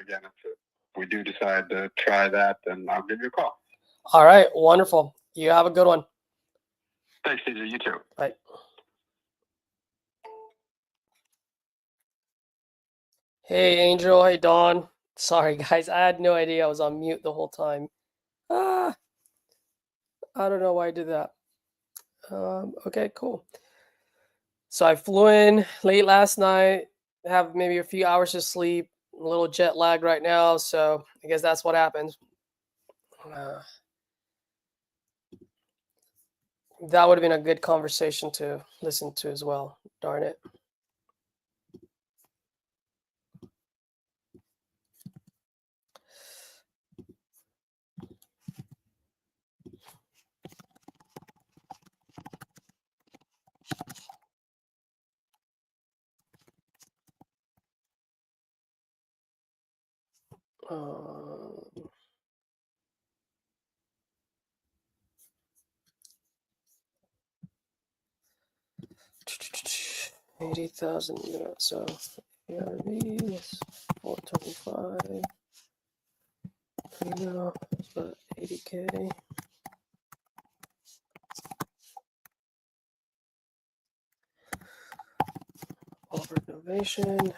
again, if we do decide to try that, then I'll give you a call. All right, wonderful. You have a good one. Thanks, CJ. You too. Bye. Hey, Angel. Hey, Dawn. Sorry, guys. I had no idea I was on mute the whole time. I don't know why I did that. Okay, cool. So I flew in late last night, have maybe a few hours of sleep, a little jet lag right now, so I guess that's what happens. That would have been a good conversation to listen to as well. Darn it. Um, 80,000 units. So ARV is 425. You know, it's about 80K. All renovation.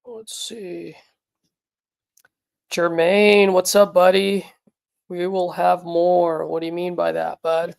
Let's see. Jermaine, what's up, buddy? We will have more. What do you mean by that, bud?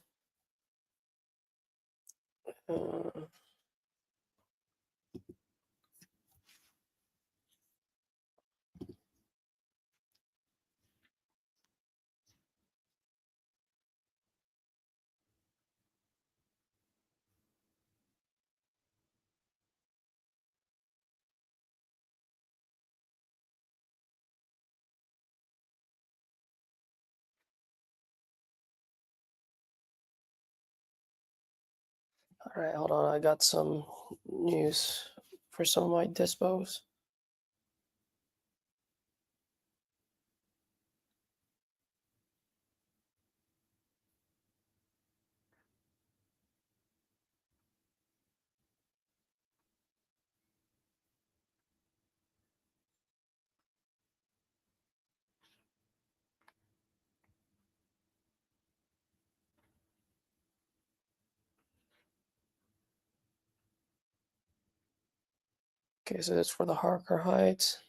All right, hold on. I got some news for some of my dispos. Okay, so that's for the Harker Heights.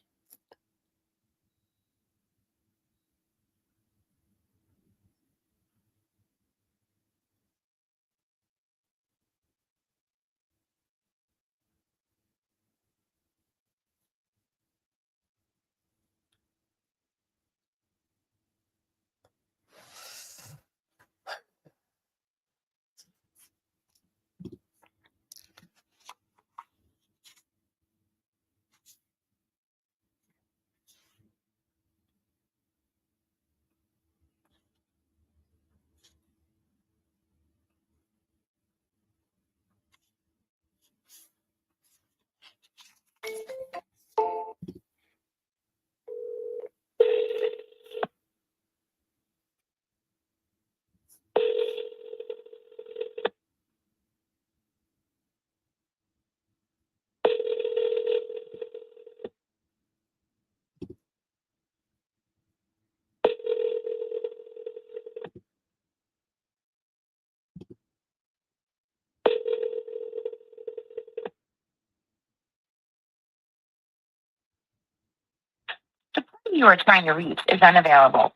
You are trying to reach is unavailable.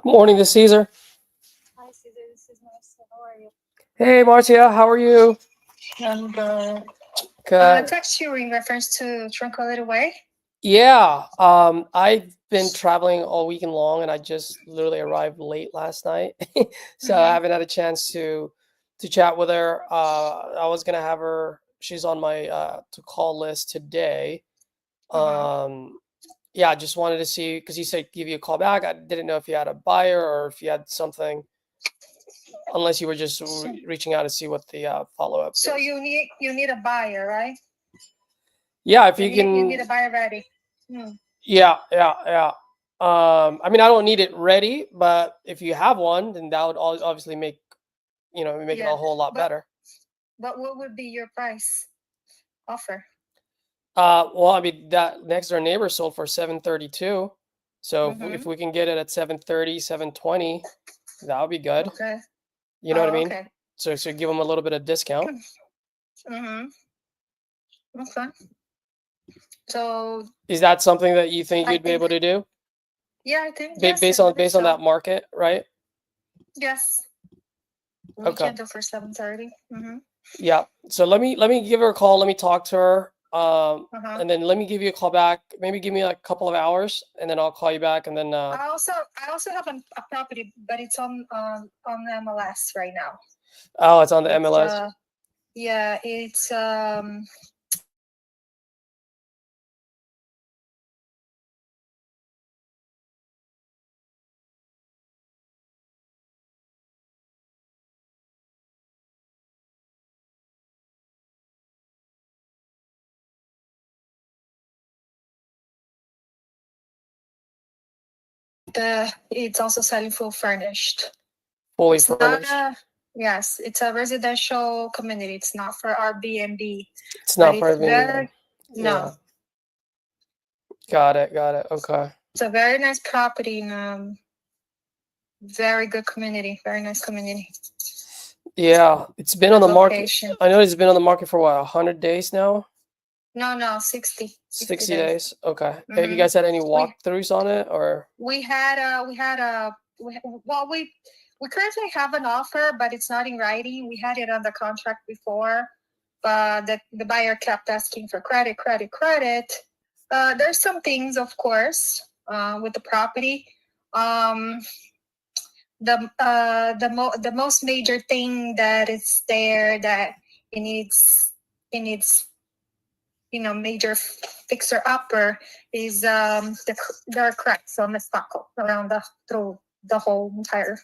Good morning to Caesar. Hi, Caesar. This is Marcia. How are you? Hey, Marcia, how are you? I'm good. Good. Text you in reference to Tranquility Way. Yeah, I've been traveling all weekend long, and I just literally arrived late last night, so I Mhm. haven't had a chance to chat with her. I was gonna have her. She's on my to call list today. Mhm. Yeah, I just wanted to see because you said give you a call back. I didn't know if you had a buyer or if you had something, unless you were just So, reaching out to see what the follow up so is. you need a buyer, right? Yeah, if You you need a can. buyer ready. Hmm. Yeah, yeah, yeah. I mean, I don't need it ready, but if you have one, then that would obviously make make it a Yeah, whole lot but better. what would be your price offer? Well, I mean that next door neighbor sold for 732, so if Mm-hmm. we can get it at 730, 720, that would be good. Okay. You know what I Oh, mean? okay. So give them a little bit of discount. Mm-hmm. Okay. So Is that something that you think I you'd be think, able to do yeah, I think yes, I based believe on so. that market, right? Yes, we Okay. can do for 7:30. Mm-hmm. Yeah. So let me give her a call. Let me talk to her. Uh-huh. And then let me give you a call back. Maybe give me like a couple of hours, and then I'll call you back. And then I also have a property, but it's on MLS right now. oh, it's on the It's MLS. yeah, it's it's also selling full furnished. Fully It's not furnished. yes, it's a residential community. It's not for Airbnb, It's but not for it's Airbnb very then. no, Yeah. Got it. Got it. Okay. it's a very nice property in very good community, very nice community. Yeah, it's been on Good the market. location. I know it's been on the market for what, 100 days now? No, 60 60 days. days. Okay. Have you Mm-hmm. guys had any We walkthroughs on it or? we had well we currently have an offer, but it's not in writing. We had it on the contract before, but the buyer kept asking for credit. There's some things, of course, with the property. The most major thing that is there that it needs major fixer upper is there are cracks on the stucco around through the whole entire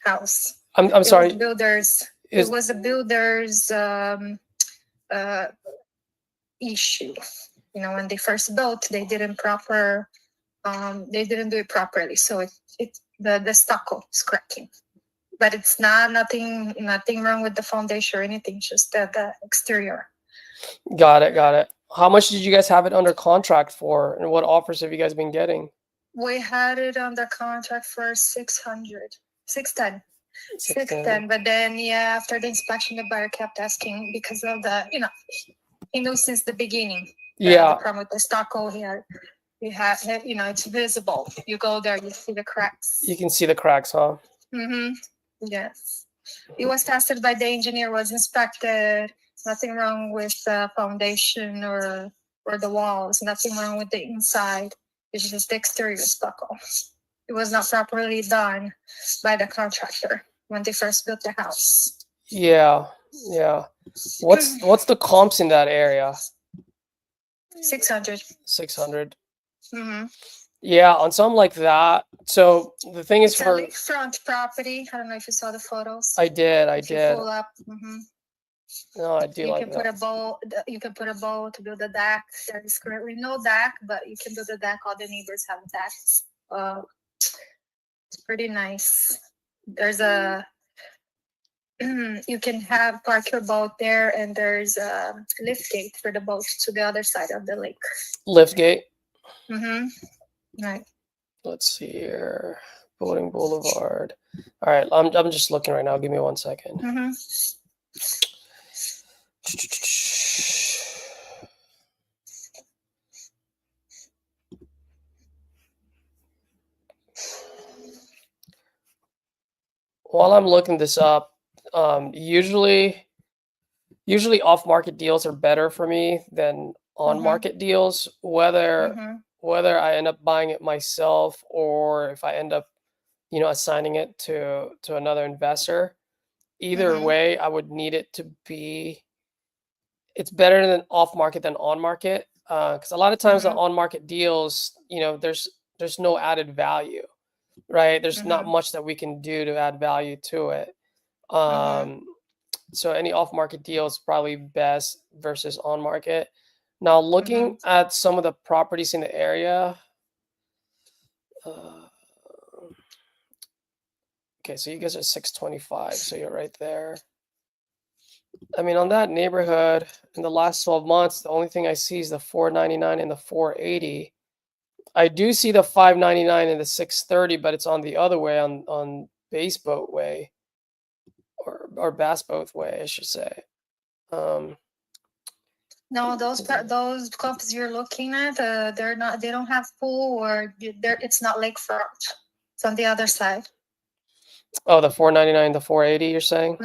house. I'm It was sorry. builders. It Is was a builder's uh, issue. When they first built, they didn't do it properly, so the stucco is cracking. But it's nothing wrong with the foundation or anything, just the exterior. got it. Got it. How much did you guys have it under contract for, and what offers have you guys been getting? We had it under contract for 600, 610. 610. But then, yeah, after the inspection, the buyer kept asking because of he knew since the beginning the Yeah, problem with the stucco here. It's visible. You go there, you see the cracks. you can see the cracks, huh? Mm-hmm. Yes. It was tested by the engineer, was inspected. Nothing wrong with the foundation or the walls. Nothing wrong with the inside. It's just the exterior stucco. It was not properly done by the contractor when they first built the house. Yeah, yeah. What's the comps in that area? 600. 600. Mm-hmm. Yeah, on something like that. So the thing is It's a for lakefront property. I don't know if you saw the photos. I did. If you pull up, No, I do you like can put that. a bowl. You can put a bowl to build a deck. There is currently no deck, but you can build a deck. All the neighbors have decks. It's pretty nice. There's a you can park your boat there, and there's a lift gate for the boat to the other side of the lake. Liftgate. Right. Let's see here. Boating Boulevard. All right, I'm just looking right now. Give me 1 second. While I'm looking this up, usually off-market deals are better for me than on market deals, whether I end up buying it myself or if I end up, you know, assigning it to another investor. Either way, I would need it to be, it's better than off market than on market. Because a lot of times the on market deals, you know, there's no added value, right? There's not much that we can do to add value to it. So any off market deal is probably best versus on market. Now looking at some of the properties in the area. Okay, so you guys are 625, so you're right there. I mean, on that neighborhood, in the last 12 months, the only thing I see is the 499 and the 480. I do see the 599 and the 630, but it's on the other way, on Bass Boat Way, or Bass Boat Way, I should say. No, those clubs you're looking at, they don't have pool, or it's not lakefront. It's on the other side. Oh, the 499, the 480, you're saying?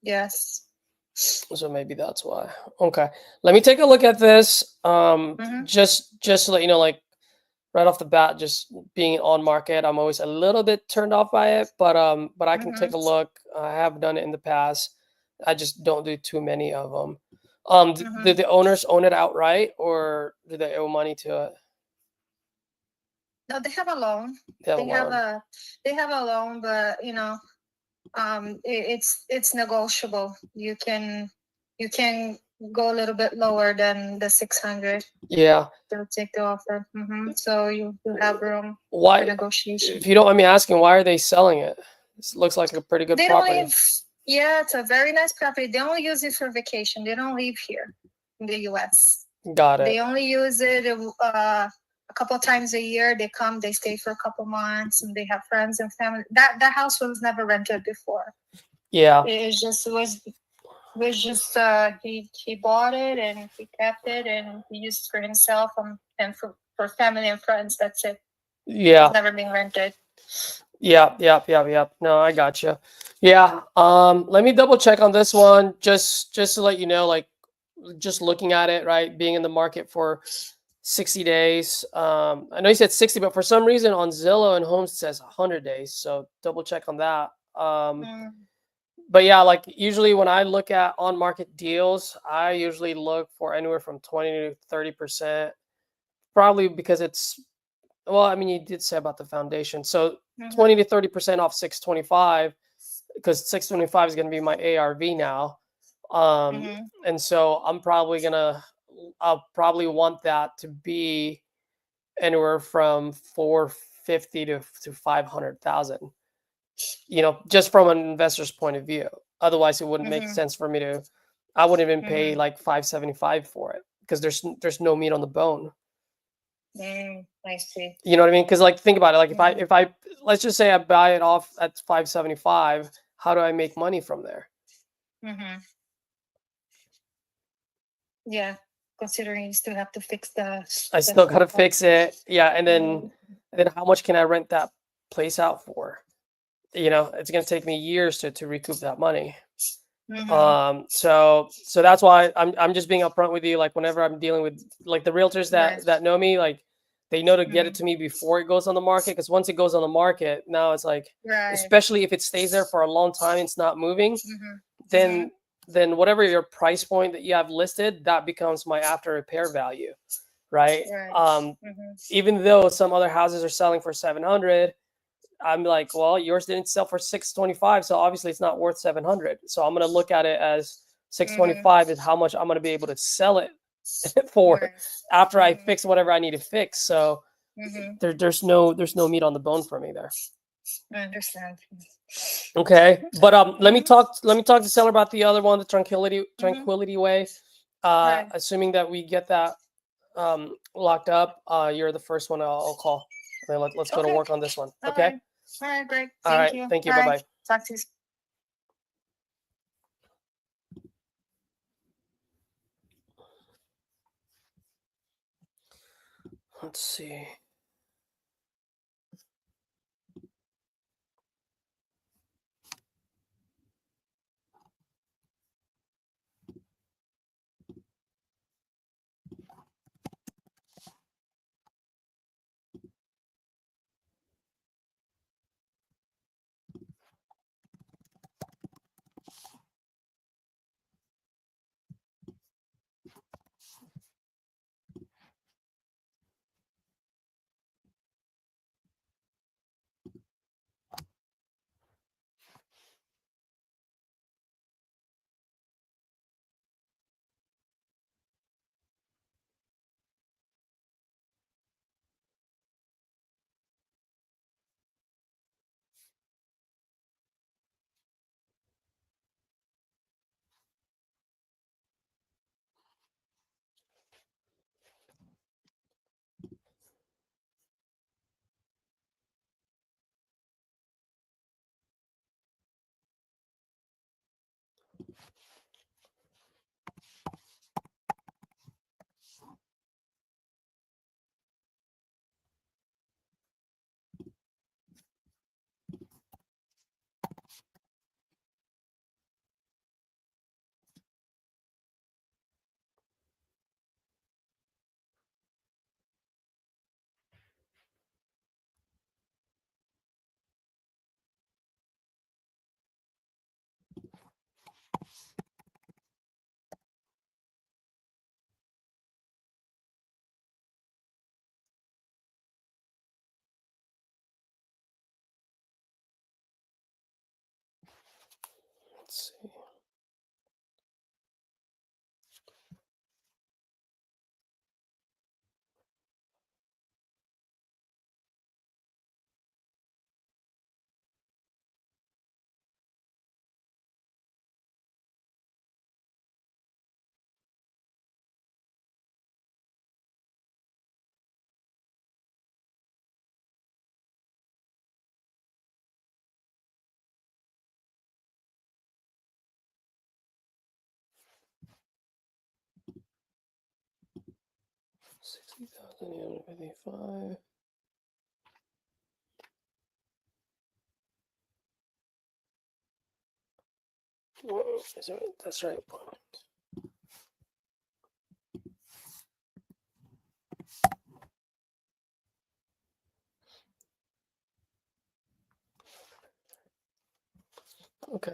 Yes. So maybe that's why. Okay, let me take a look at this. Just to let you know, like right off the bat, just being on market, I'm always a little bit turned off by it, but I can take a look. I have done it in the past. I just don't do too many of them. Did the owners own it outright, or do they owe money to it? No, they have a loan. They have a loan, but you know, it's negotiable. You can go a little bit lower than the 600. Yeah. They'll take the offer. So you have room for negotiation. If you don't mind me asking, why are they selling it? This looks like a pretty good property. Yeah, it's a very nice property. They only use it for vacation. They don't live here in the U.S. Got it. They only use it a couple of times a year. They come, they stay for a couple months, and they have friends and family. That house was never rented before. Yeah. It was just he bought it and he kept it and he used it for himself and for family and friends. That's it. Yeah. It's never been rented. Yeah. No, I got you. Yeah. Let me double check on this one, just to let you know, like, just looking at it, right, being in the market for 60 days. I know you said 60, but for some reason on Zillow and Homes it says 100 days. So double check on that. But yeah, like usually when I look at on market deals, I usually look for anywhere from 20 to 30%, probably because it's, well, I mean, you did say about the foundation. So 20 to 30% off 625, because 625 is going to be my ARV now. And so I'll probably want that to be anywhere from 450 to 500,000, you know, just from an investor's point of view. Otherwise it wouldn't make sense for me to, I wouldn't even pay like 575 for it, because there's no meat on the bone. I see. You know what I mean? Because like, think about it. Like if I let's just say I buy it off at 575, how do I make money from there? Yeah, considering you still have to fix I still got to fix it. Yeah. And then how much can I rent that place out for? You know, it's going to take me years to recoup that money. So that's why I'm just being upfront with you. Like whenever I'm dealing with like the realtors that know me, like they know to get it to me before it goes on the market. Because once it goes on the market, now it's like, especially if it stays there for a long time, it's not moving, then whatever your price point that you have listed, that becomes my after repair value, right? Even though some other houses are selling for 700, I'm like, well, yours didn't sell for 625, so obviously it's not worth 700. So I'm going to look at it as 625 is how much I'm going to be able to sell it for after I fix whatever I need to fix. So there's no meat on the bone for me there. I understand. Okay, but let me talk to the seller about the other one, the Tranquility Way. Assuming that we get that locked up, you're the first one I'll call. Okay, let's go to work on this one. Okay. All right, great. All right. Thank you. Bye bye. Talk to you. Let's see. Let's see. $60,855. Whoa, is that, that's right. Okay.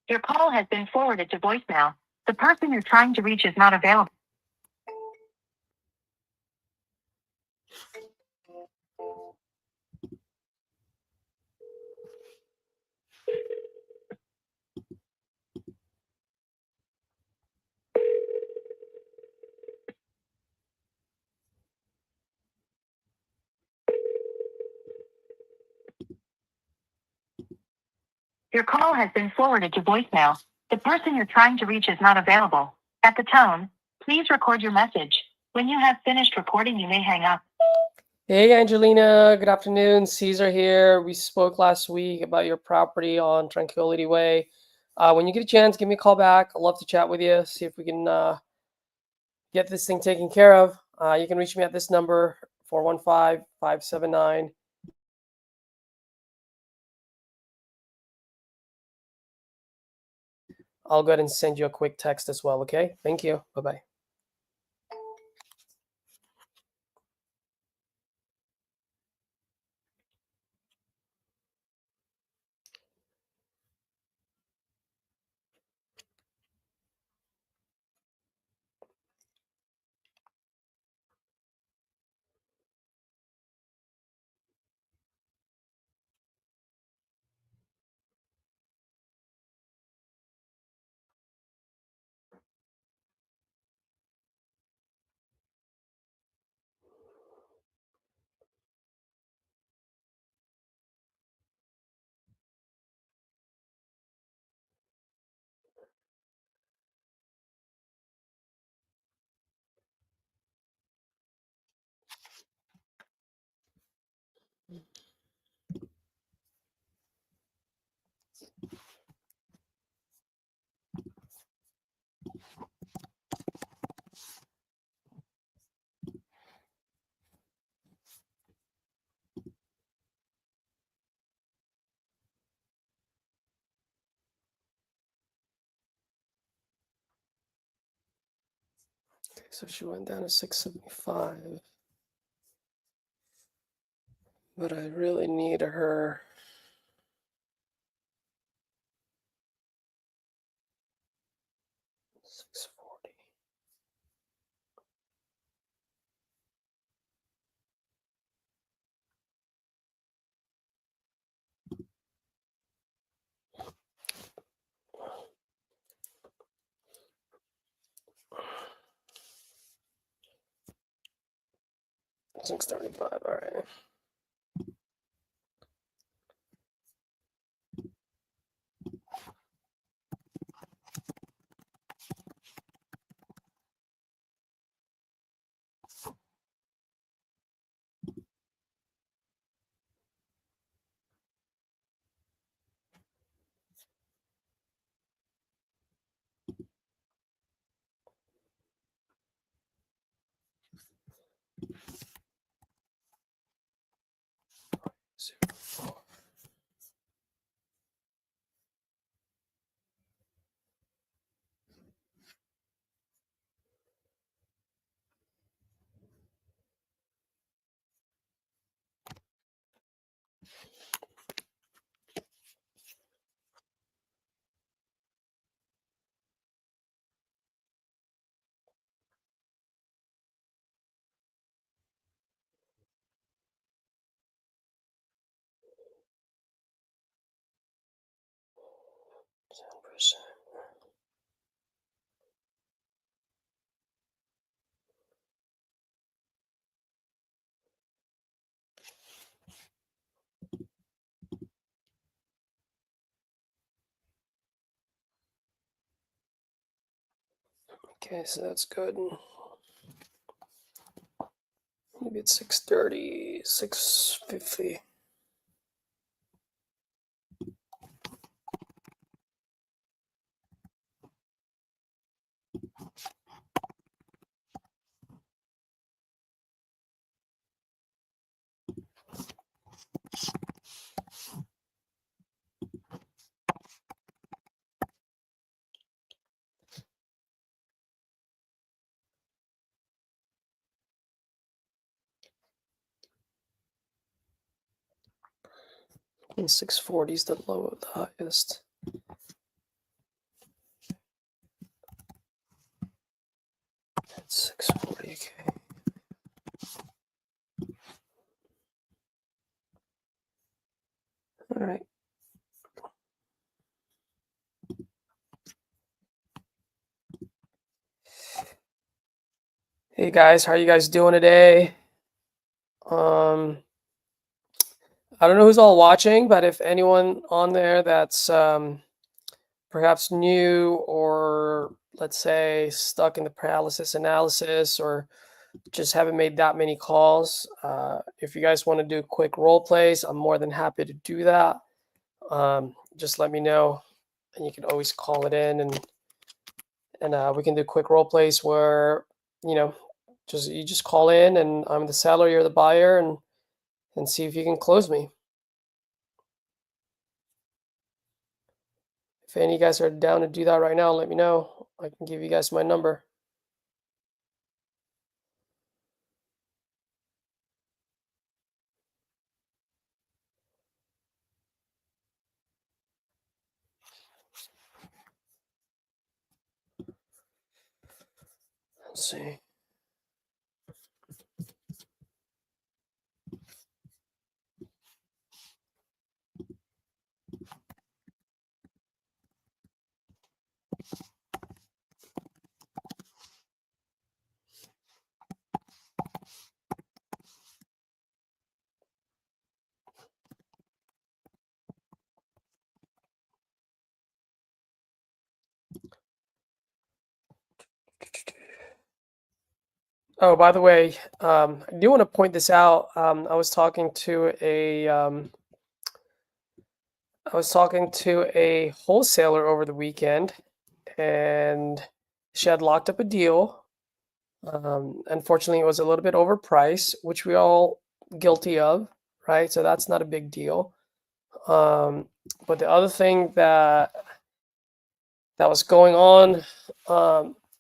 Your call has been forwarded to voicemail. The person you're trying to reach is not available. Your call has been forwarded to voicemail. The person you're trying to reach is not available. At the tone, please record your message. When you have finished recording, you may hang up. Hey, Angelina. Good afternoon. Caesar here. We spoke last week about your property on Tranquility Way. When you get a chance, give me a call back. I'd love to chat with you, see if we can get this thing taken care of. You can reach me at this number, 415-579. I'll go ahead and send you a quick text as well, okay? Thank you. Bye-bye. Okay, so she went down to 675. But I really need her 6:35. All right. Okay, so that's good. Maybe it's 6:30, 6:50. And 640 is the low, the highest. That's 640. Okay. All right. Hey guys, how are you guys doing today? I don't know who's all watching, but if anyone on there that's perhaps new or let's say stuck in the paralysis analysis or just haven't made that many calls, if you guys want to do quick role plays, I'm more than happy to do that. Just let me know, and you can always call it in, and we can do quick role plays where you just call in, and I'm the seller, you're the buyer, and see if you can close me. If any of you guys are down to do that right now, let me know. I can give you guys my number. Let's see. Oh, by the way, I do want to point this out. I was talking to a wholesaler over the weekend, and she had locked up a deal. Unfortunately, it was a little bit overpriced, which we all guilty of, right? So that's not a big deal. But the other thing that was going on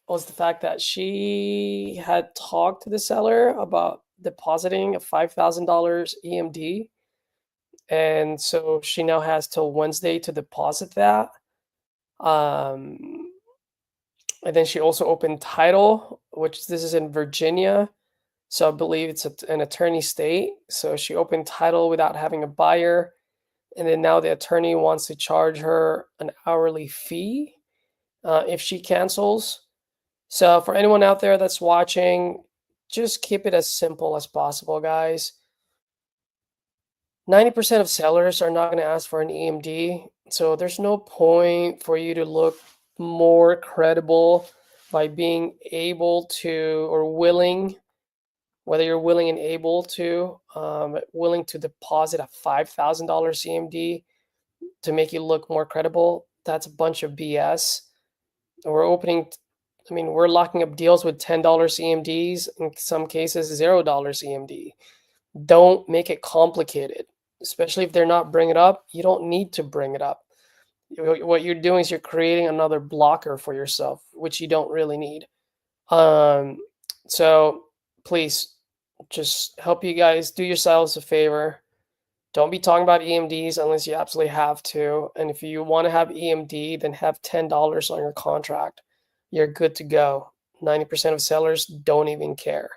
was the fact that she had talked to the seller about depositing a $5,000 EMD. And so she now has till Wednesday to deposit that. And then she also opened title, which this is in Virginia. So I believe it's an attorney state. So she opened title without having a buyer. And then now the attorney wants to charge her an hourly fee if she cancels. So for anyone out there that's watching, just keep it as simple as possible, guys. 90% of sellers are not going to ask for an EMD, so there's no point for you to look more credible by being able to or willing, whether you're willing and able to, willing to deposit a $5,000 CMD to make you look more credible. That's a bunch of BS. We're locking up deals with $10 CMDs, in some cases $0 CMD. Don't make it complicated, especially if they're not bringing it up. You don't need to bring it up. What you're doing is you're creating another blocker for yourself, which you don't really need. So please, just help you guys, do yourselves a favor. Don't be talking about EMDs unless you absolutely have to. And if you want to have EMD, then have $10 on your contract. You're good to go. 90% of sellers don't even care.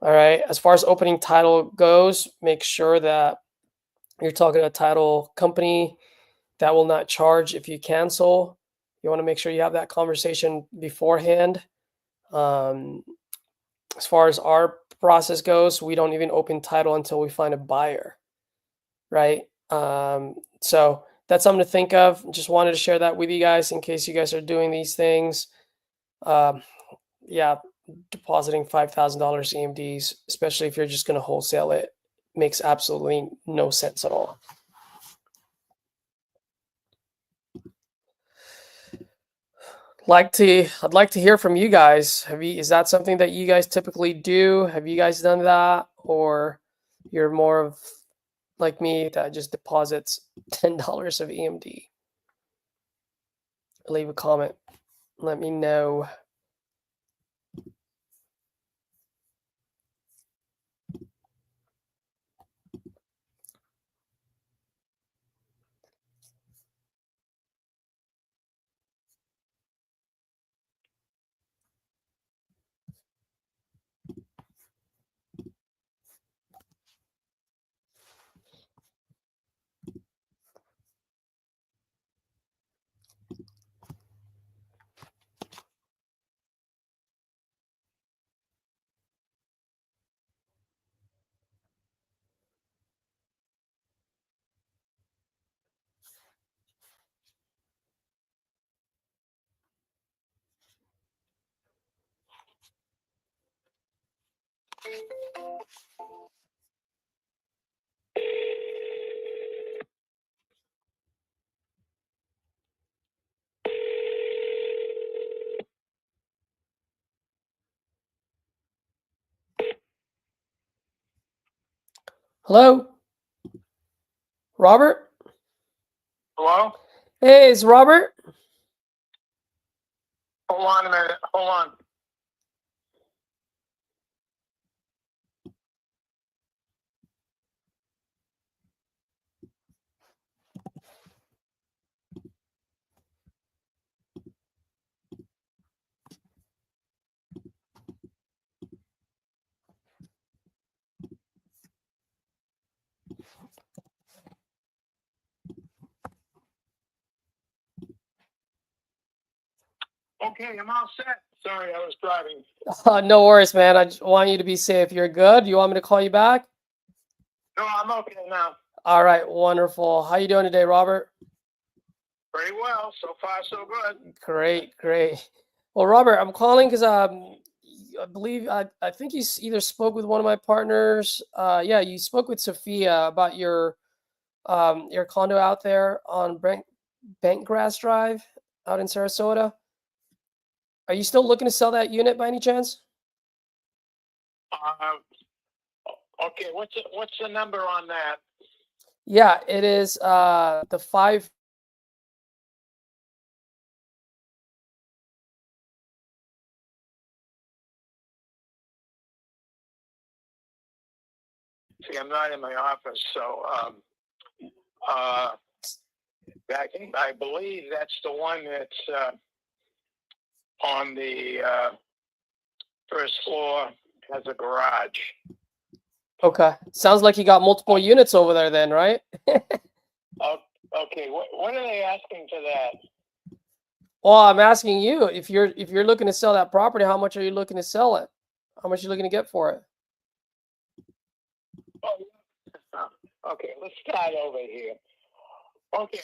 All right. As far as opening title goes, make sure that you're talking to a title company that will not charge if you cancel. You want to make sure you have that conversation beforehand. As far as our process goes, we don't even open title until we find a buyer, right? So that's something to think of. Just wanted to share that with you guys in case you guys are doing these things. Yeah, depositing $5,000 EMDs, especially if you're just going to wholesale it, makes absolutely no sense at all. I'd like to hear from you guys. Is that something that you guys typically do? Have you guys done that? Or you're more of like me that just deposits $10 of EMD? Leave a comment. Let me know. Hello? Robert? Hello? Hey, it's Robert. Hold on a minute. Hold on. Okay, I'm all set. Sorry, I was driving. No worries, man. I just want you to be safe. You're good? You want me to call you back? No, I'm okay now. All right, wonderful. How you doing today, Robert? Very well. So far, so good. Great, great. Well, Robert, I'm calling because I believe I think you either spoke with one of my partners. Yeah, you spoke with Sophia about your condo out there on Bankgrass Drive out in Sarasota. Are you still looking to sell that unit by any chance? Okay, what's the number on that? Yeah, it is the 5. See, I'm not in my office, so I believe that's the one that's on the first floor, has a garage. Okay, sounds like you got multiple units over there then, right? Okay, what are they asking for that? Well, I'm asking you if you're looking to sell that property, how much are you looking to sell it? How much you looking to get for it? Oh, okay, let's start over here. Okay,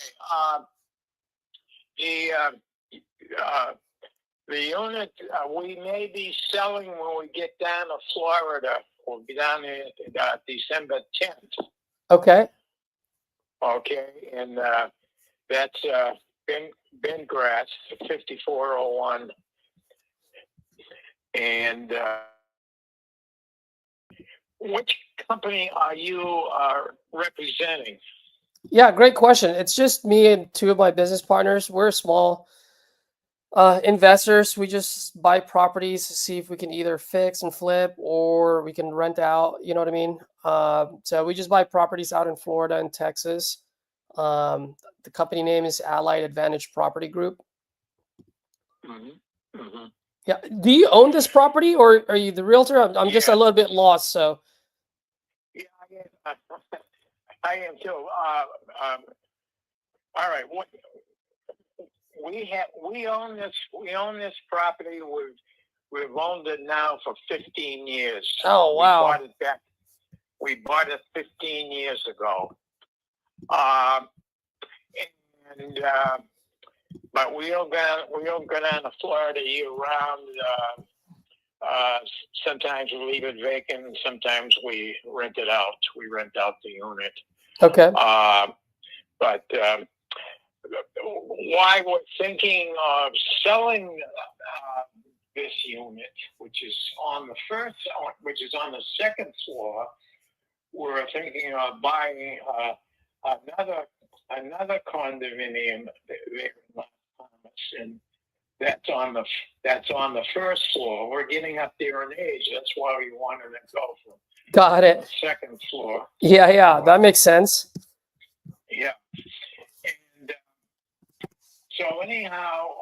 the unit we may be selling when we get down to Florida. We'll be down there December 10th. Okay. Okay, and that's Ben Grass, 5401. And which company are you representing? Yeah, great question. It's just me and two of my business partners. We're small investors. We just buy properties to see if we can either fix and flip or we can rent out. You know what I mean? So we just buy properties out in Florida and Texas. The company name is Allied Advantage Property Group. Mm-hmm. Mm-hmm. Yeah. Do you own this property or are you the realtor? I'm just a little bit lost. So. Yeah, I am too. All right. We own this property. We've owned it now for 15 years. Oh wow. We bought it 15 years ago. But we don't go down to Florida year round. Sometimes we leave it vacant, and sometimes we rent it out. We rent out the unit. Okay. But why we're thinking of selling this unit, which is on the second floor, we're thinking of buying another condominium there in Las Palmas, and that's on the first floor. We're getting up there in age. That's why we wanted to go from Got it. the second floor. Yeah, that makes sense. Yeah. And so anyhow,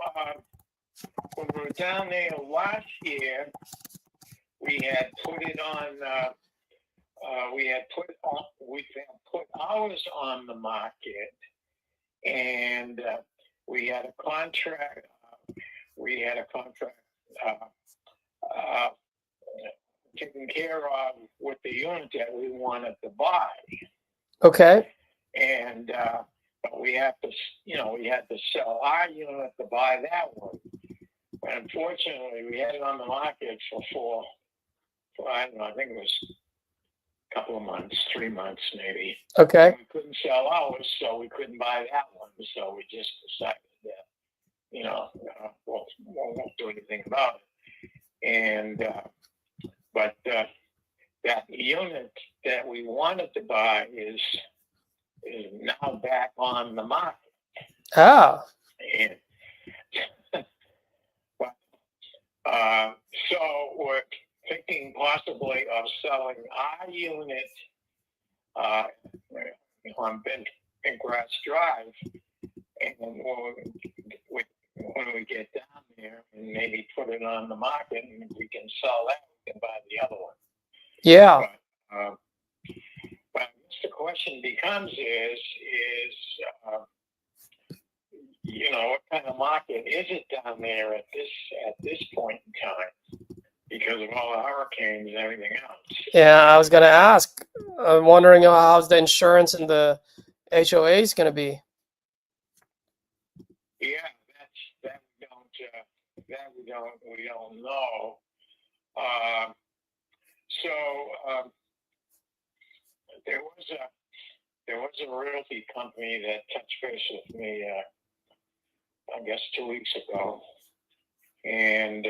when we were down there last year, we had put ours on the market, and we had a contract. Taken care of with the unit that we wanted to buy. Okay. And but we had to sell our unit to buy that one. But unfortunately, we had it on the market for I don't know, I think it was a couple of months, 3 months maybe. Okay. And we couldn't sell ours, so we couldn't buy that one. So we just decided that, we won't do anything about it. And but that unit that we wanted to buy is now back on the market. Ah. And so we're thinking possibly of selling our unit on Ben Grass Drive, and when we get down there and maybe put it on the market, and we can sell that, we can buy the other one. Yeah. But the question becomes is what kind of market is it down there at this point in time, because of all the hurricanes and everything else? Yeah, I was gonna ask. I'm wondering how's the insurance and the HOA is gonna be. Yeah, we don't know. So there was a realty company that touched base with me, I guess 2 weeks ago, and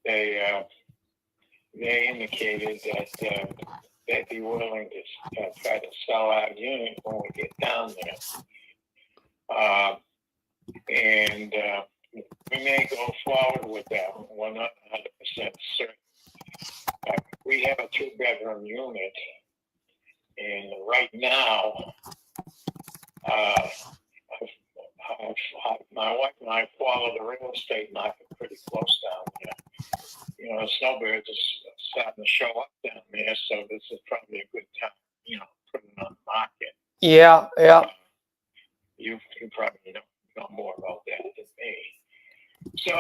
they indicated that they'd be willing to try to sell our unit when we get down there. And we may go forward with that. We're not 100% certain. We have a 2-bedroom unit, and right now, my wife and I follow the real estate market pretty close down there. Snowbirds are starting to show up down there, so this is probably a good time, putting it on the market. Yeah. You probably know more about that than me. So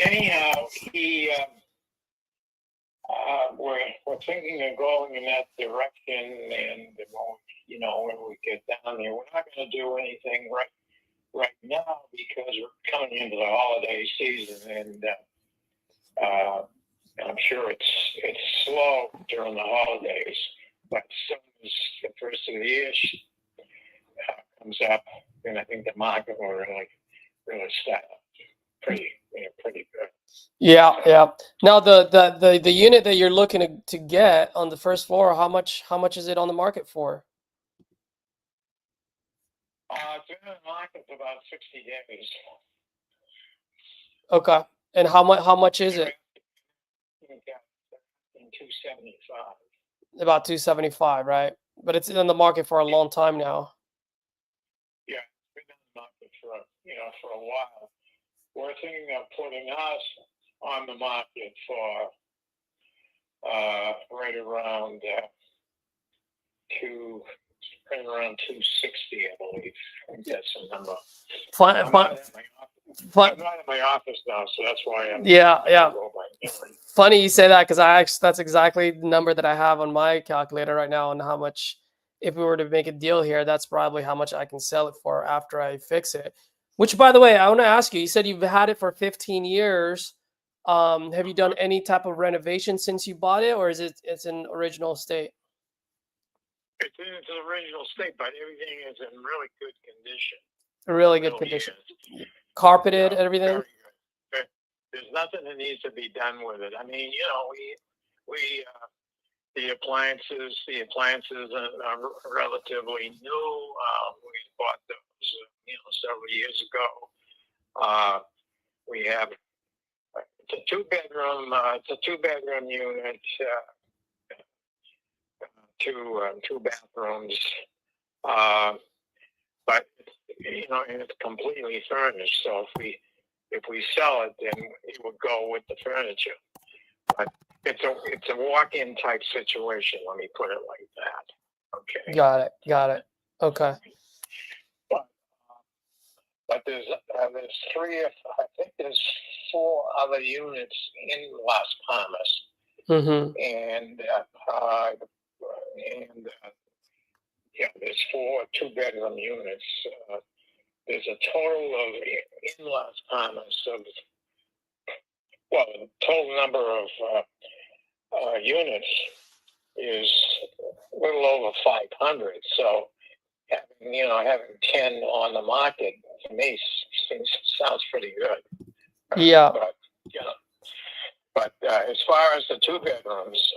anyhow, we're thinking of going in that direction, and when we get down there, we're not going to do anything right now because we're coming into the holiday season, and I'm sure it's slow during the holidays, but as soon as the first of the year comes up, then I think the market will really start pretty good. Yeah, yeah. Now the unit that you're looking to get on the first floor, how much is it on the market for? It's been in the market for about 60 days. Okay. And how much is it? In 275. About 275, right? But it's in the market for a long time now. Yeah, it's been in the market for a while. We're thinking of putting us on the market for right around 260, I believe. I think that's the number. I'm not in my office now, so that's why I'm. Yeah. Funny you say that, because that's exactly the number that I have on my calculator right now, on how much, if we were to make a deal here, that's probably how much I can sell it for after I fix it. Which, by the way, I want to ask you, you said you've had it for 15 years. Have you done any type of renovation since you bought it, or it's in original state? It's in its original state, but everything is in really good condition. Really good condition. Carpeted, everything? Very good. There's nothing that needs to be done with it. I mean, the appliances are relatively new. We bought those, several years ago. We have it's a two-bedroom unit, two bathrooms, but and it's completely furnished. So if we sell it, then it would go with the furniture. But it's a walk-in type situation. Let me put it like that. Okay. Got it. Okay. But there's four other units in Las Palmas. Mm-hmm. And there's four two-bedroom units. There's a total of in Las Palmas the total number of units is a little over 500. So having 10 on the market to me sounds pretty good. Yeah. But as far as the two bedrooms,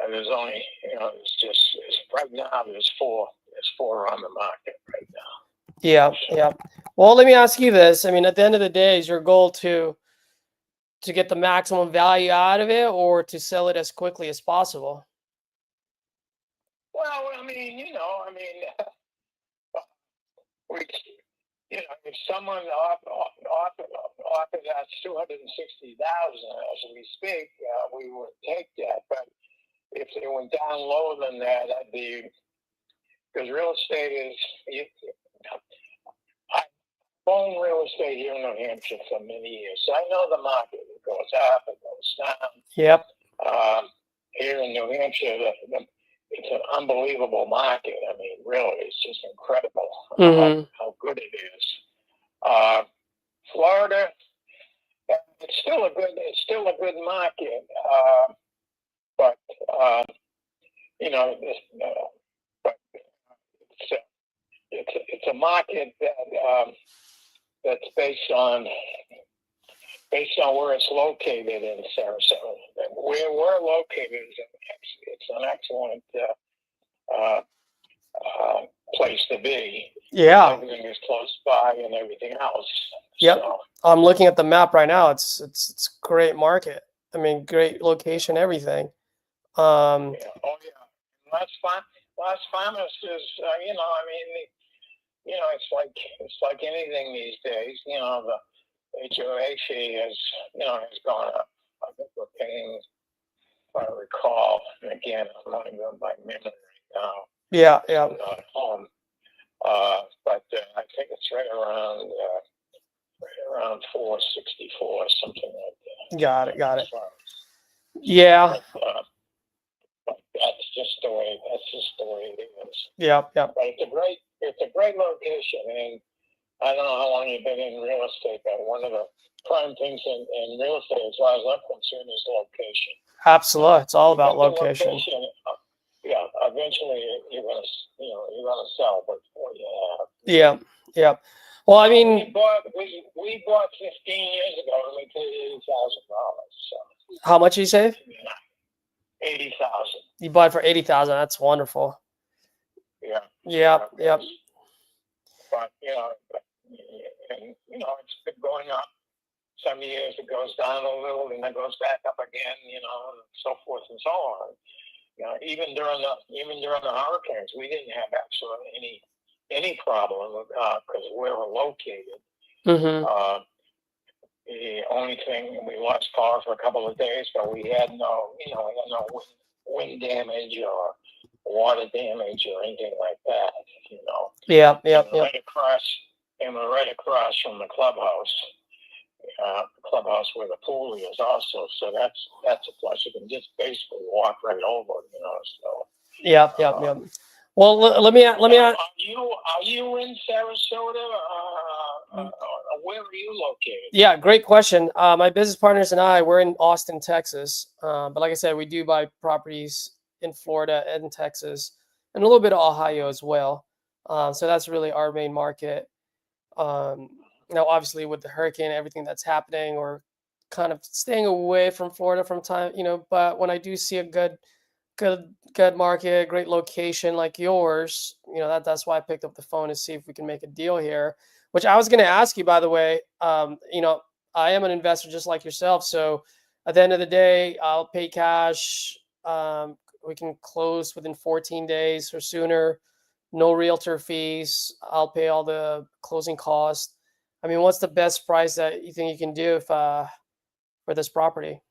there's only right now there's four on the market right now. Yeah. Well, let me ask you this. I mean, at the end of the day, is your goal to get the maximum value out of it, or to sell it as quickly as possible? Well, if someone offered us $260,000 as we speak, we would take that. But if they went down lower than that, I'd be, because real estate is. I've owned real estate here in New Hampshire for many years, so I know the market. It goes up, it goes down. Yep. Here in New Hampshire, it's an unbelievable market. I mean, really, it's just incredible how good it is. Florida, it's still a good market, but it's a market that's based on where it's located in Sarasota. Where we're located it's an excellent place to be. Yeah. Everything is close by and everything else. Yep. So, I'm looking at the map right now. It's great market. I mean, great location, everything. Las Palmas is, it's like anything these days. The HOA fee has gone up. I think we're paying, if I recall, and again, I'm not even by memory right now. Yeah. I'm not at home. But I think it's right around 464, something like that. Got it. Yeah. But that's just the way it is. Yeah. But it's a great location, and I don't know how long you've been in real estate, but one of the prime things in real estate, as far as I'm concerned, is location. Absolutely. It's all about Get the location. Yeah, eventually you're gonna sell what you have. Yeah. Well, I mean, we bought 15 years ago, and we paid $80,000. So how much you say? 80,000. You bought it for 80,000. That's wonderful. Yeah. Yep. But it's been going up. Some years it goes down a little, and then goes back up again. And so forth and so on. Even during the hurricanes, we didn't have absolutely any problem because we were located. Mm-hmm. The only thing, we lost power for a couple of days, but we had no wind damage or water damage or anything like that. Yeah. We're right across from the clubhouse. Where the pool is also, so that's a plus. You can just basically walk right over, So. Yeah. Well, let me. Are you in Sarasota? Where are you located? Yeah, great question. My business partners and I, we're in Austin, Texas. But like I said, we do buy properties in Florida and Texas, and a little bit of Ohio as well. So that's really our main market. Now, obviously, with the hurricane, everything that's happening, we're kind of staying away from Florida from time, But when I do see a good market, great location like yours, that's why I picked up the phone to see if we can make a deal here. Which I was going to ask you, by the way. I am an investor just like yourself, so at the end of the day, I'll pay cash. We can close within 14 days or sooner. No realtor fees. I'll pay all the closing costs. I mean, what's the best price that you think you can do for this property?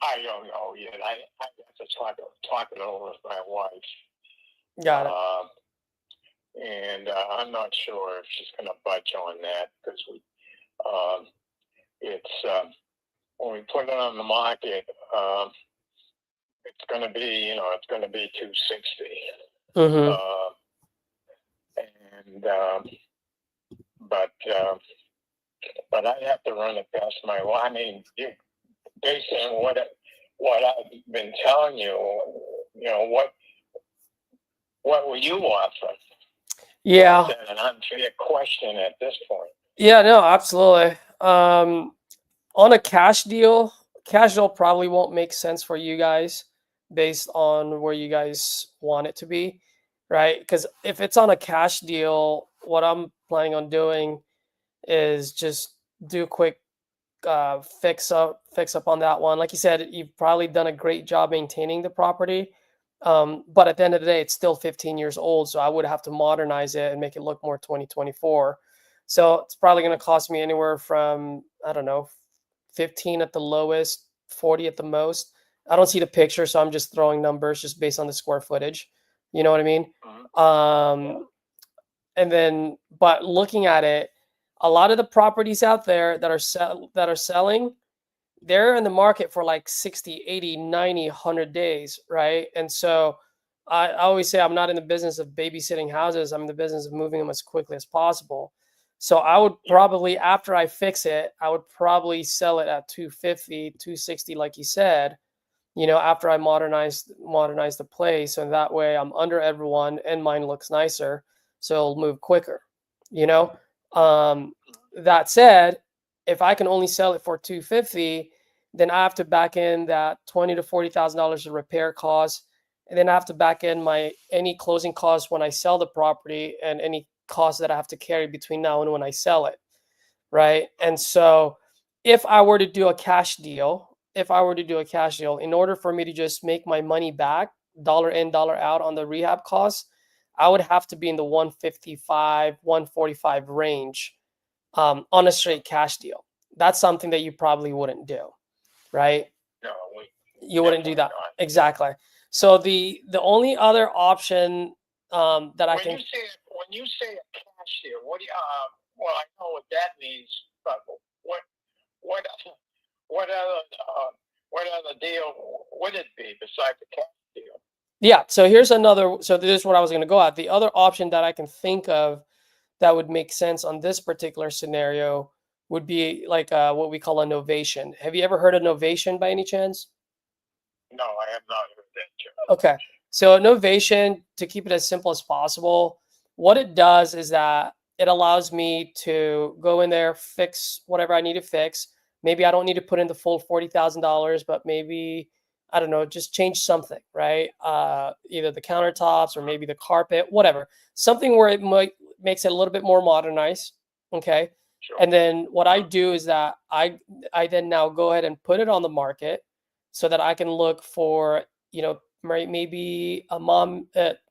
I don't know yet. I have to talk it over with my wife. Got it. And I'm not sure if she's going to budge on that because when we put it on the market, it's going to be $260. Mm-hmm. But I have to run it past my wife. I mean, based on what I've been telling you, what will you offer? Yeah. That's an unfair question at this point. Yeah, no, absolutely. On a cash deal probably won't make sense for you guys based on where you guys want it to be, right? Because if it's on a cash deal, what I'm planning on doing is just do a quick fix up on that one. Like you said, you've probably done a great job maintaining the property. But at the end of the day, it's still 15 years old. So I would have to modernize it and make it look more 2024. So it's probably going to cost me anywhere from, I don't know, 15 at the lowest, 40 at the most. I don't see the picture, so I'm just throwing numbers just based on the square footage. You know what I mean? And then, but looking at it, a lot of the properties out there that are selling, they're in the market for like 60, 80, 90, 100 days, right? And so I always say I'm not in the business of babysitting houses. I'm in the business of moving them as quickly as possible. So I would probably, after I fix it, I would probably sell it at 250, 260, like you said, after I modernize the place. And that way I'm under everyone and mine looks nicer. So it'll move quicker, That said, if I can only sell it for 250, then I have to back in that $20,000 to $40,000 of repair costs, and then I have to back in any closing costs when I sell the property and any costs that I have to carry between now and when I sell it, right? And so, if I were to do a cash deal, in order for me to just make my money back, dollar in, dollar out on the rehab costs, I would have to be in the 155, 145 range. On a straight cash deal. That's something that you probably wouldn't do, right? No, you wouldn't do that. Not. Exactly. So the only other option that I can. When you say a cash deal, what do you? Well, I know what that means, but what other deal would it be besides the cash deal? Yeah. So here's another. So this is what I was going to go at. The other option that I can think of that would make sense on this particular scenario would be like what we call a novation. Have you ever heard of novation by any chance? No, I have not heard that term. Okay. So novation, to keep it as simple as possible, what it does is that it allows me to go in there, fix whatever I need to fix. Maybe I don't need to put in the full $40,000, but maybe, I don't know, just change something, right? Either the countertops or maybe the carpet, whatever. Something where it makes it a little bit more modernized. Okay. Sure. And then what I do is that I then now go ahead and put it on the market so that I can look for, you know, maybe a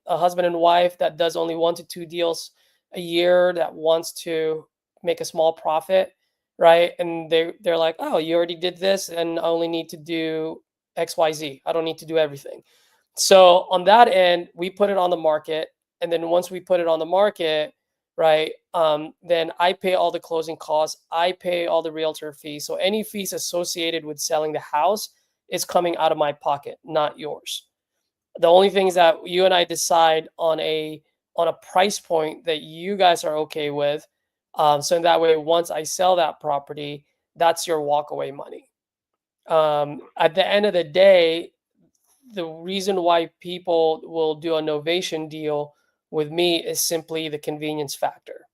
husband and wife that does only 1 to 2 deals a year that wants to make a small profit, right? And they're like, oh, you already did this, and I only need to do XYZ. I don't need to do everything. So on that end, we put it on the market, and then once we put it on the market, right, then I pay all the closing costs. I pay all the realtor fees. So any fees associated with selling the house is coming out of my pocket, not yours. The only thing is that you and I decide on a price point that you guys are okay with. So in that way, once I sell that property, that's your walkaway money. At the end of the day, the reason why people will do a novation deal with me is simply the convenience factor,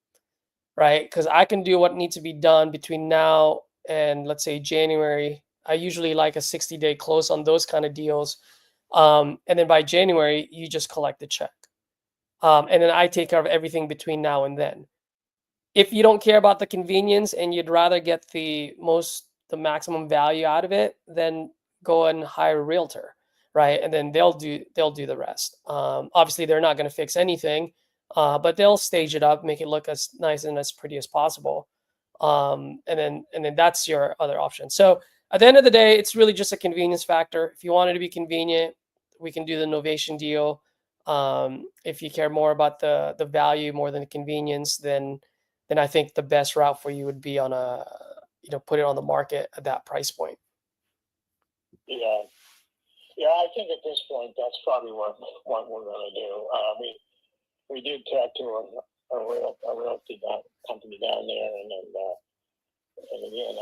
right? Because I can do what needs to be done between now and, let's say, January. I usually like a 60-day close on those kind of deals. And then by January, you just collect the check. And then I take care of everything between now and then. If you don't care about the convenience and you'd rather get the maximum value out of it, then go and hire a realtor, right? And then they'll do the rest. Obviously, they're not going to fix anything, but they'll stage it up, make it look as nice and as pretty as possible. And then that's your other option. So at the end of the day, it's really just a convenience factor. If you want it to be convenient, we can do the novation deal. If you care more about the value more than the convenience, then I think the best route for you would be on put it on the market at that price point. Yeah. Yeah, I think at this point, that's probably what we're going to do. We did talk to a realty company down there, and again,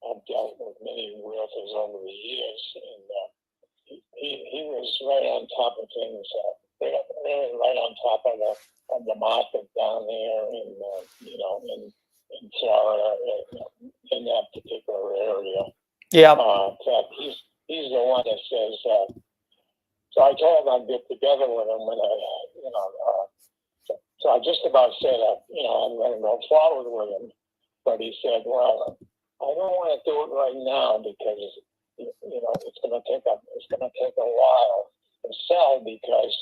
I've dealt with many realtors over the years, and he was right on top of things, really right on top of the market down there in Florida, in that particular area. Yeah. In fact, he's the one that says. So I told him I'd get together with him when so I just about said I'm going to go forward with him, but he said, well, I don't want to do it right now because it's going to take a while to sell because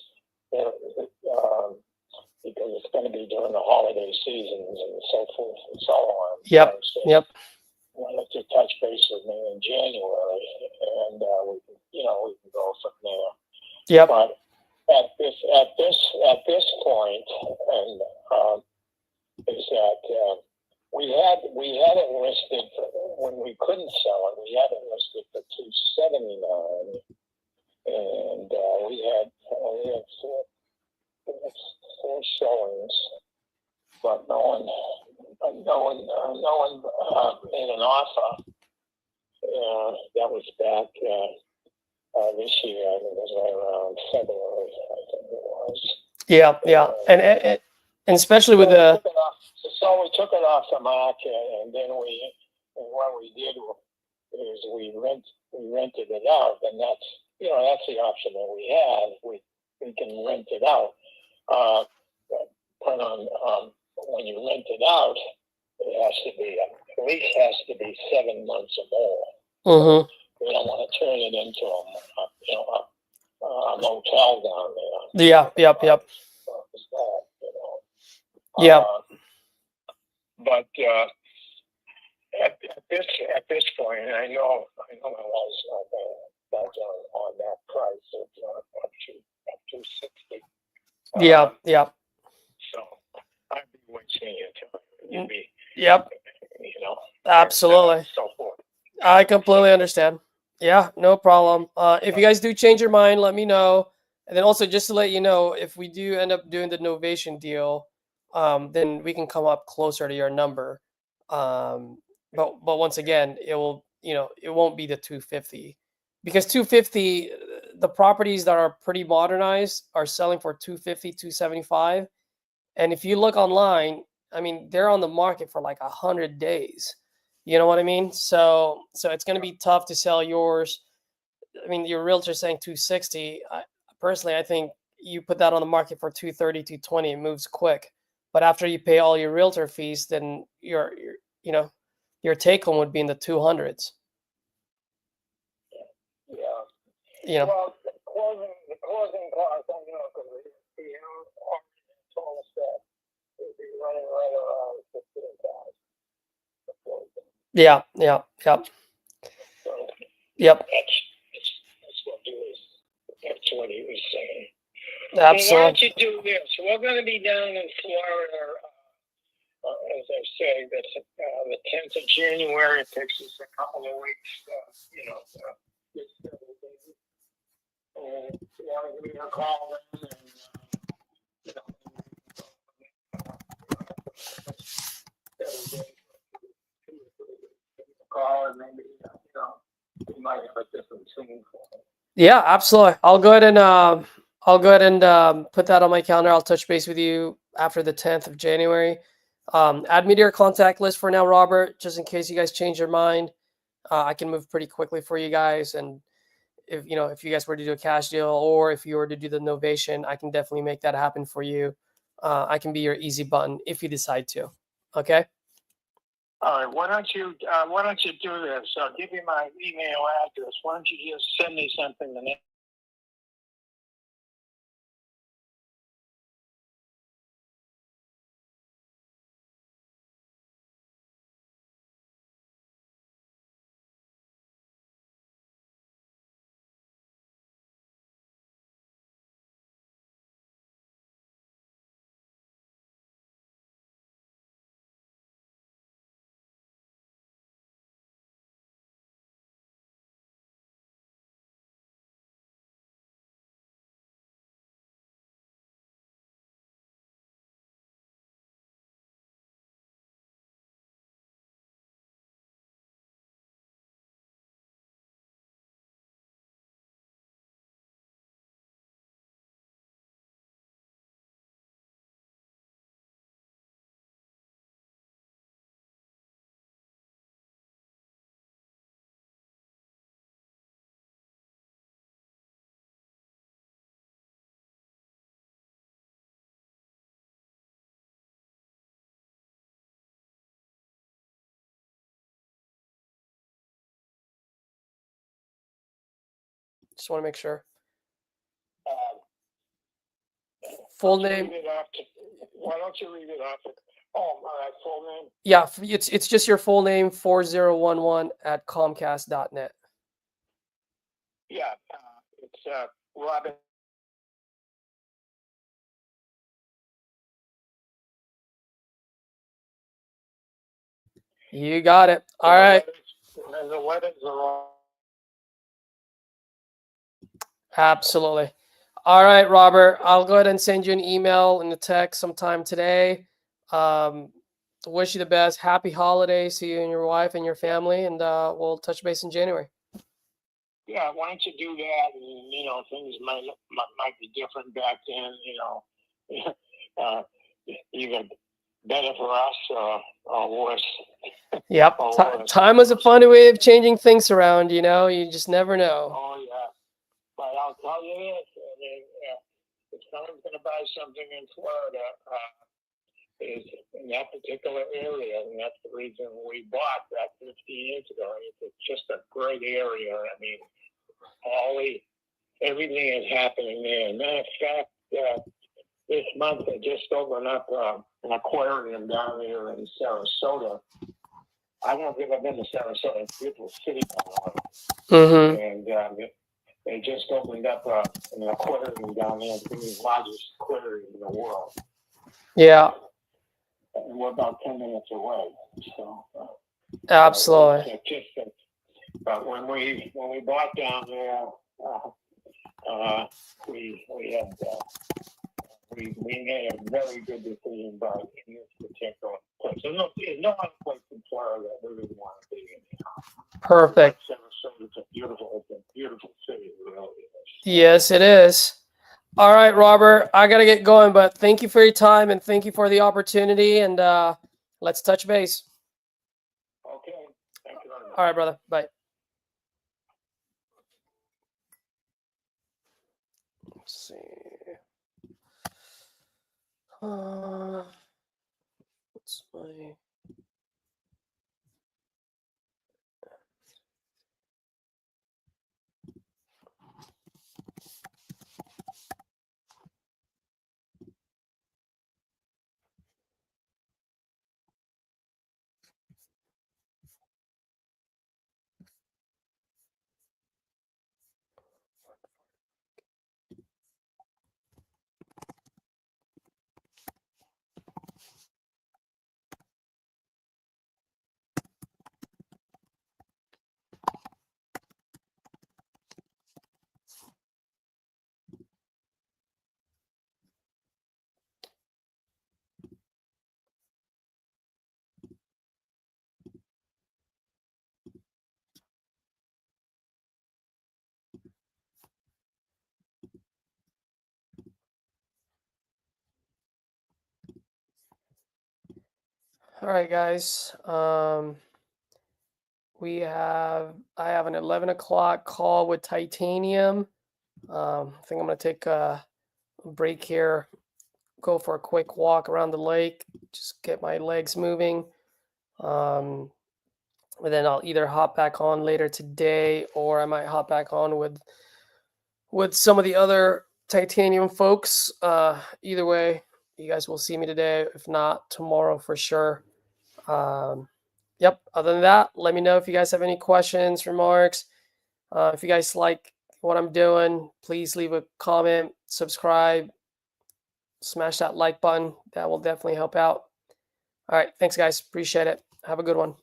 it's going to be during the holiday seasons and so forth and so on. Yep. So Yep. wanted to touch base with me in January, and we can go from there. Yep. But at this point, and is that we had it listed when we couldn't sell it. We had it listed for $279, and we had four showings, but no one made an offer. That was back this year. I think it was right around February. I think it was. Yeah, yeah, and especially with the. So we took it off the market, and then what we did is we rented it out, and that's the option that we have. We can rent it out. But when you rent it out, it has to be at least 7 months or more. Mm-hmm. We don't want to turn it into a motel down there. Yeah, yep. Yeah. But at this point, and I know I was on that price of up to 260. Yeah. So I'd be wasting your time. You'd be. Yep. Absolutely. So I completely understand. Yeah, no problem. If you guys do change your mind, let me know. And then also just to let you know, if we do end up doing the novation deal, then we can come up closer to your number. But once again, it will, it won't be the 250 because 250, the properties that are pretty modernized are selling for 250, 275. And if you look online, I mean, they're on the market for like 100 days. You know what I mean? So it's going to be tough to sell yours. I mean, your realtor's saying 260. Personally, I think you put that on the market for 230, 220, it moves quick. But after you pay all your realtor fees, then your take home would be in the 200s. Yeah. You know, Well, the closing costs, I know, because the already told us that it'd be running right around 15,000. yeah. So Yep. that's what he was. That's what he was saying. So why Absolutely. don't you do this? We're going to be down in Florida, as I say, that's the 10th of January. It takes us a couple of weeks, get settled in. And you want to give me a call then, and call, and maybe we might have a different scene for it. Yeah, absolutely. I'll go ahead and put that on my calendar. I'll touch base with you after the 10th of January. Add me to your contact list for now, Robert, just in case you guys change your mind. I can move pretty quickly for you guys. And if you guys were to do a cash deal or if you were to do the novation, I can definitely make that happen for you. I can be your easy button if you decide to. Okay. All right. Why don't you do this? I'll give you my email address. Why don't you just send me something the next Just want to make sure. Full name. Why don't you read it off? Oh, my full name. Yeah, it's just your full name 4011@comcast.net. Yeah, it's Robin. You got it. All right. And the letters are all. Absolutely. All right, Robert. I'll go ahead and send you an email and a text sometime today. Wish you the best. Happy holidays to you and your wife and your family, and we'll touch base in January. Yeah, why don't you do that? And things might be different back then. Either better for us or worse. Yep. Time was a funny way of changing things around. You just never know. Oh yeah, but I'll tell you this: if someone's going to buy something in Florida, is in that particular area, and that's the reason we bought that 15 years ago. It's just a great area. I mean, everything is happening there. Matter of fact, this month they just opened up an aquarium down there in Sarasota. I don't know if you've ever been to Sarasota. It's a beautiful city. Mm-hmm. And they just opened up an aquarium down there. It's the largest aquarium in the world. Yeah. And we're about 10 minutes away. So absolutely. But when we bought down there, we made a very good decision by in this particular place. There's no other place in Florida that we really want to be in. Perfect. It's a beautiful city, it really is. Yes, it is. All right, Robert, I got to get going, but thank you for your time and thank you for the opportunity. And let's touch base. Okay. Thank you very much. All right, brother. Bye. Let's see. What's my... All right, guys. I have an 11 o'clock call with Titanium. I think I'm going to take a break here, go for a quick walk around the lake, just get my legs moving. And then I'll either hop back on later today, or I might hop back on with some of the other Titanium folks. Either way, you guys will see me today. If not, tomorrow for sure. Yep. Other than that, let me know if you guys have any questions, remarks. If you guys like what I'm doing, please leave a comment, subscribe, smash that like button. That will definitely help out. All right. Thanks, guys. Appreciate it. Have a good one.